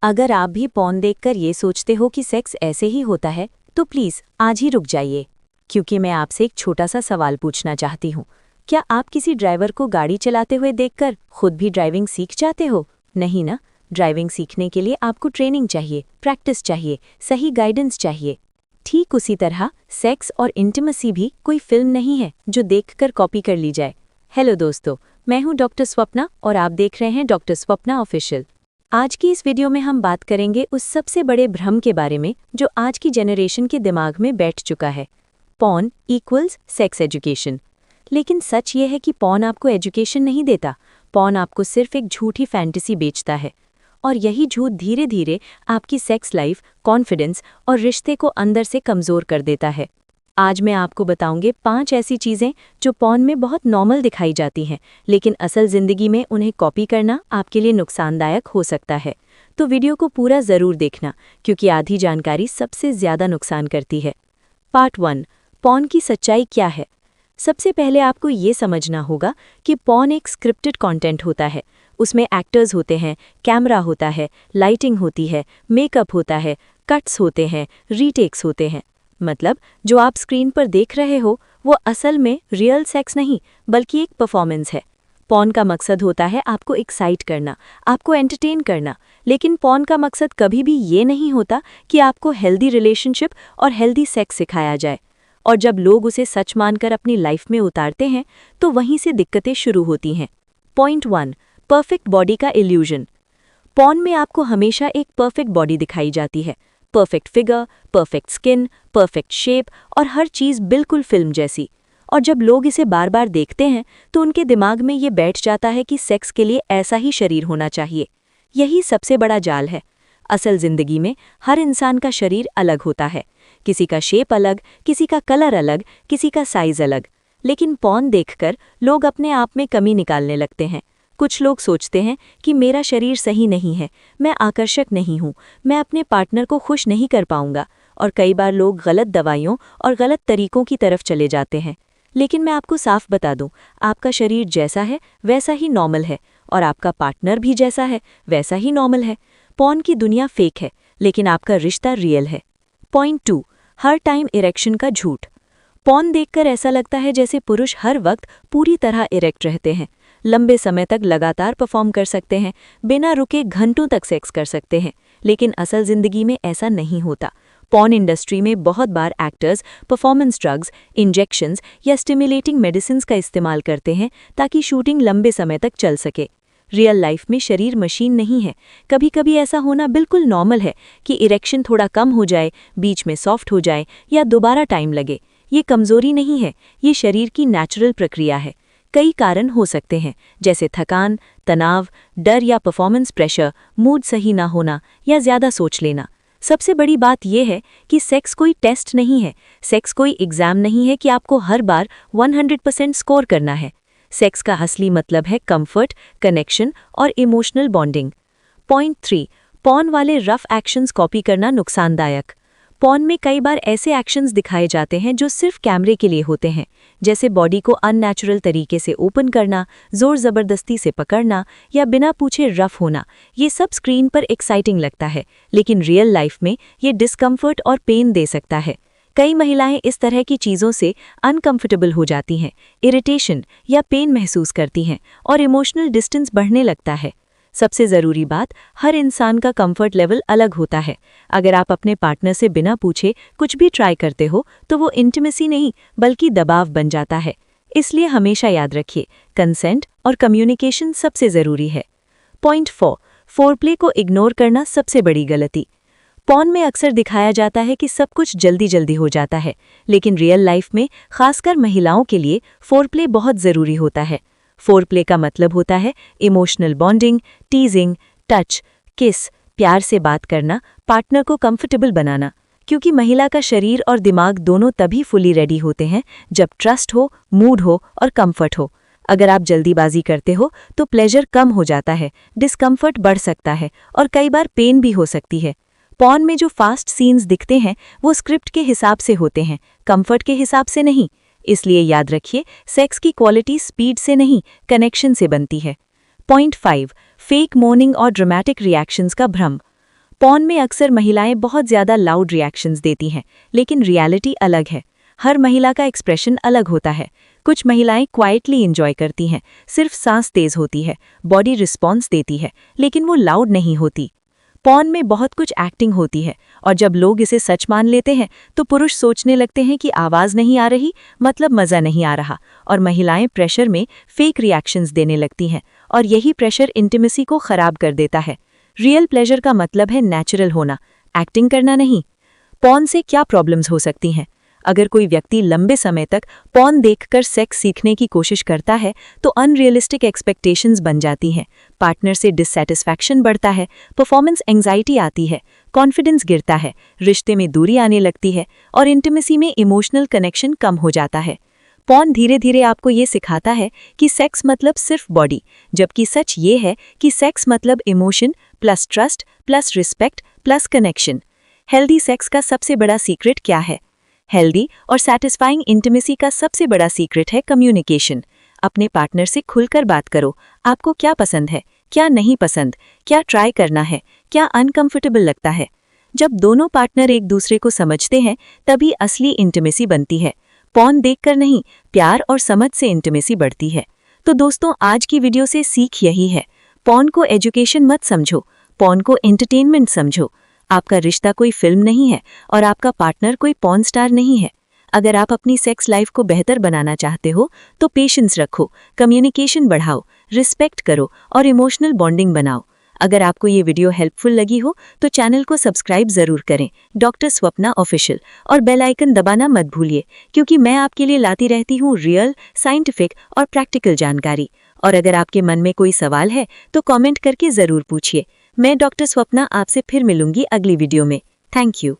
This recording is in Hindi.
अगर आप भी पॉर्न देखकर ये सोचते हो कि सेक्स ऐसे ही होता है, तो प्लीज़ आज ही रुक जाइए, क्योंकि मैं आपसे एक छोटा सा सवाल पूछना चाहती हूँ। क्या आप किसी ड्राइवर को गाड़ी चलाते हुए देखकर खुद भी ड्राइविंग सीख जाते हो? नहीं ना। ड्राइविंग सीखने के लिए आपको ट्रेनिंग चाहिए, प्रैक्टिस चाहिए, सही गाइडेंस चाहिए। ठीक उसी तरह सेक्स और इंटिमेसी भी कोई फिल्म नहीं है जो देखकर कॉपी कर ली जाए। हेलो दोस्तों, मैं हूँ डॉक्टर स्वप्ना और आप देख रहे हैं डॉक्टर स्वप्ना ऑफिशियल। आज की इस वीडियो में हम बात करेंगे उस सबसे बड़े भ्रम के बारे में जो आज की जनरेशन के दिमाग में बैठ चुका है। Porn equals sex education. लेकिन सच ये है कि पॉर्न आपको एजुकेशन नहीं देता। पॉर्न आपको सिर्फ एक झूठी फैंटेसी बेचता है, और यही झूठ धीरे धीरे आपकी सेक्स लाइफ, कॉन्फिडेंस और रिश्ते को अंदर से कमज़ोर कर देता है। आज मैं आपको बताऊंगे 5 ऐसी चीज़ें जो पॉर्न में बहुत नॉर्मल दिखाई जाती हैं, लेकिन असल ज़िंदगी में उन्हें कॉपी करना आपके लिए नुकसानदायक हो सकता है। तो वीडियो को पूरा ज़रूर देखना, क्योंकि आधी जानकारी सबसे ज़्यादा नुकसान करती है। पार्ट 1, पॉर्न की सच्चाई क्या है। सबसे पहले आपको ये समझना होगा कि पॉर्न एक स्क्रिप्टेड कंटेंट होता है। उसमें एक्टर्स होते हैं, कैमरा होता है, लाइटिंग होती है, मेकअप होता है, कट्स होते हैं, रीटेक्स होते हैं। मतलब जो आप स्क्रीन पर देख रहे हो वो असल में रियल सेक्स नहीं, बल्कि एक परफॉर्मेंस है। पॉर्न का मकसद होता है आपको एक्साइट करना, आपको एंटरटेन करना, लेकिन पॉर्न का मकसद कभी भी ये नहीं होता कि आपको हेल्दी रिलेशनशिप और हेल्दी सेक्स सिखाया जाए। और जब लोग उसे सच मानकर अपनी लाइफ में उतारते हैं तो वहीं से दिक्कतें शुरू होती हैं। पॉइंट 1, परफेक्ट बॉडी का इल्यूजन। पॉर्न में आपको हमेशा एक परफेक्ट बॉडी दिखाई जाती है। Perfect figure, perfect skin, perfect shape और हर चीज़ बिल्कुल फिल्म जैसी। और जब लोग इसे बार बार देखते हैं तो उनके दिमाग में ये बैठ जाता है कि सेक्स के लिए ऐसा ही शरीर होना चाहिए। यही सबसे बड़ा जाल है। असल जिंदगी में हर इंसान का शरीर अलग होता है। किसी का शेप अलग, किसी का कलर अलग, किसी का साइज अलग। लेकिन पॉर्न देखकर लोग अपने आप में कमी निकालने लगते हैं। कुछ लोग सोचते हैं कि मेरा शरीर सही नहीं है, मैं आकर्षक नहीं हूँ, मैं अपने पार्टनर को खुश नहीं कर पाऊंगा। और कई बार लोग गलत दवाइयों और गलत तरीकों की तरफ चले जाते हैं। लेकिन मैं आपको साफ बता दूं, आपका शरीर जैसा है वैसा ही नॉर्मल है, और आपका पार्टनर भी जैसा है वैसा ही नॉर्मल है। पॉर्न की दुनिया फेक है, लेकिन आपका रिश्ता रियल है। पॉइंट 2, हर टाइम इरेक्शन का झूठ। पॉर्न देखकर ऐसा लगता है जैसे पुरुष हर वक्त पूरी तरह इरेक्ट रहते हैं, लंबे समय तक लगातार परफॉर्म कर सकते हैं, बिना रुके घंटों तक सेक्स कर सकते हैं। लेकिन असल जिंदगी में ऐसा नहीं होता। पॉर्न इंडस्ट्री में बहुत बार एक्टर्स परफॉर्मेंस ड्रग्स, इंजेक्शंस या स्टिमुलेटिंग मेडिसिन्स का इस्तेमाल करते हैं ताकि शूटिंग लंबे समय तक चल सके। रियल लाइफ में शरीर मशीन नहीं है। कभी कभी ऐसा होना बिल्कुल नॉर्मल है कि इरेक्शन थोड़ा कम हो जाए, बीच में सॉफ्ट हो जाए या दोबारा टाइम लगे। ये कमजोरी नहीं है, ये शरीर की नेचुरल प्रक्रिया है। कई कारण हो सकते हैं, जैसे थकान, तनाव, डर या परफॉर्मेंस प्रेशर, मूड सही ना होना या ज़्यादा सोच लेना। सबसे बड़ी बात यह है कि सेक्स कोई टेस्ट नहीं है, सेक्स कोई एग्ज़ाम नहीं है कि आपको हर बार 100% स्कोर करना है। सेक्स का असली मतलब है कंफर्ट, कनेक्शन और इमोशनल बॉन्डिंग। पॉइंट 3, पॉर्न वाले रफ एक्शंस कॉपी करना नुकसानदायक। पॉर्न में कई बार ऐसे एक्शंस दिखाए जाते हैं जो सिर्फ कैमरे के लिए होते हैं, जैसे बॉडी को अननेचुरल तरीके से ओपन करना, जोर ज़बरदस्ती से पकड़ना या बिना पूछे रफ होना। ये सब स्क्रीन पर एक्साइटिंग लगता है, लेकिन रियल लाइफ में ये डिस्कम्फर्ट और पेन दे सकता है। कई महिलाएं इस तरह की चीज़ों से अनकंफर्टेबल हो जाती हैं, इरिटेशन या पेन महसूस करती हैं और इमोशनल डिस्टेंस बढ़ने लगता है। सबसे ज़रूरी बात, हर इंसान का कंफर्ट लेवल अलग होता है। अगर आप अपने पार्टनर से बिना पूछे कुछ भी ट्राई करते हो तो वो इंटिमेसी नहीं बल्कि दबाव बन जाता है। इसलिए हमेशा याद रखिए, कंसेंट और कम्युनिकेशन सबसे ज़रूरी है। पॉइंट 4, फोरप्ले को इग्नोर करना सबसे बड़ी गलती। पॉर्न में अक्सर दिखाया जाता है कि सब कुछ जल्दी जल्दी हो जाता है, लेकिन रियल लाइफ में खासकर महिलाओं के लिए फोरप्ले बहुत ज़रूरी होता है। फोरप्ले का मतलब होता है इमोशनल बॉन्डिंग, टीजिंग, टच, किस, प्यार से बात करना, पार्टनर को कंफर्टेबल बनाना। क्योंकि महिला का शरीर और दिमाग दोनों तभी फुली रेडी होते हैं जब ट्रस्ट हो, मूड हो और कंफर्ट हो। अगर आप जल्दीबाजी करते हो तो प्लेजर कम हो जाता है, डिस्कम्फर्ट बढ़ सकता है और कई बार पेन भी हो सकती है। पॉर्न में जो फास्ट सीन्स दिखते हैं वो स्क्रिप्ट के हिसाब से होते हैं, कंफर्ट के हिसाब से नहीं। इसलिए याद रखिए, सेक्स की क्वालिटी स्पीड से नहीं, कनेक्शन से बनती है। पॉइंट 5, फेक मोर्निंग और ड्रामेटिक रिएक्शंस का भ्रम। पॉर्न में अक्सर महिलाएं बहुत ज़्यादा लाउड रिएक्शंस देती हैं, लेकिन रियलिटी अलग है। हर महिला का एक्सप्रेशन अलग होता है। कुछ महिलाएं क्वाइटली एंजॉय करती हैं, सिर्फ सांस तेज होती है, बॉडी रिस्पॉन्स देती है, लेकिन वो लाउड नहीं होती। पॉर्न में बहुत कुछ एक्टिंग होती है, और जब लोग इसे सच मान लेते हैं तो पुरुष सोचने लगते हैं कि आवाज़ नहीं आ रही मतलब मज़ा नहीं आ रहा, और महिलाएं प्रेशर में फेक रिएक्शंस देने लगती हैं, और यही प्रेशर इंटीमेसी को ख़राब कर देता है। रियल प्लेजर का मतलब है नेचुरल होना, एक्टिंग करना नहीं। पॉर्न से क्या प्रॉब्लम्स हो सकती हैं? अगर कोई व्यक्ति लंबे समय तक पॉर्न देखकर सेक्स सीखने की कोशिश करता है तो अनरियलिस्टिक एक्सपेक्टेशंस बन जाती हैं, पार्टनर से डिससैटिस्फैक्शन बढ़ता है, परफॉर्मेंस एंजाइटी आती है, कॉन्फिडेंस गिरता है, रिश्ते में दूरी आने लगती है, और इंटीमेसी में इमोशनल कनेक्शन कम हो जाता है। पॉर्न धीरे धीरे आपको ये सिखाता है कि सेक्स मतलब सिर्फ बॉडी, जबकि सच ये है कि सेक्स मतलब emotion plus trust plus respect plus connection. Healthy sex का सबसे बड़ा सीक्रेट क्या है? हेल्दी और सैटिस्फाइंग इंटीमेसी का सबसे बड़ा सीक्रेट है कम्युनिकेशन। अपने पार्टनर से खुलकर बात करो। आपको क्या पसंद है, क्या नहीं पसंद, क्या ट्राई करना है, क्या अनकंफर्टेबल लगता है। जब दोनों पार्टनर एक दूसरे को समझते हैं तभी असली इंटीमेसी बनती है। पॉर्न देखकर नहीं, प्यार और समझ से इंटीमेसी बढ़ती है। तो दोस्तों, आज की वीडियो से सीख यही है, पॉर्न को एजुकेशन मत समझो, पॉर्न को एंटरटेनमेंट समझो। आपका रिश्ता कोई फिल्म नहीं है और आपका पार्टनर कोई पॉर्न स्टार नहीं है। अगर आप अपनी सेक्स लाइफ को बेहतर बनाना चाहते हो तो पेशेंस रखो, कम्युनिकेशन बढ़ाओ, रिस्पेक्ट करो और इमोशनल बॉन्डिंग बनाओ। अगर आपको ये वीडियो हेल्पफुल लगी हो तो चैनल को सब्सक्राइब ज़रूर करें, डॉक्टर स्वप्ना ऑफिशियल, और बेल आइकन दबाना मत भूलिए, क्योंकि मैं आपके लिए लाती रहती हूँ रियल, साइंटिफिक और प्रैक्टिकल जानकारी। और अगर आपके मन में कोई सवाल है तो कमेंट करके ज़रूर पूछिए। मैं डॉक्टर स्वप्ना आपसे फिर मिलूंगी अगली वीडियो में। Thank you.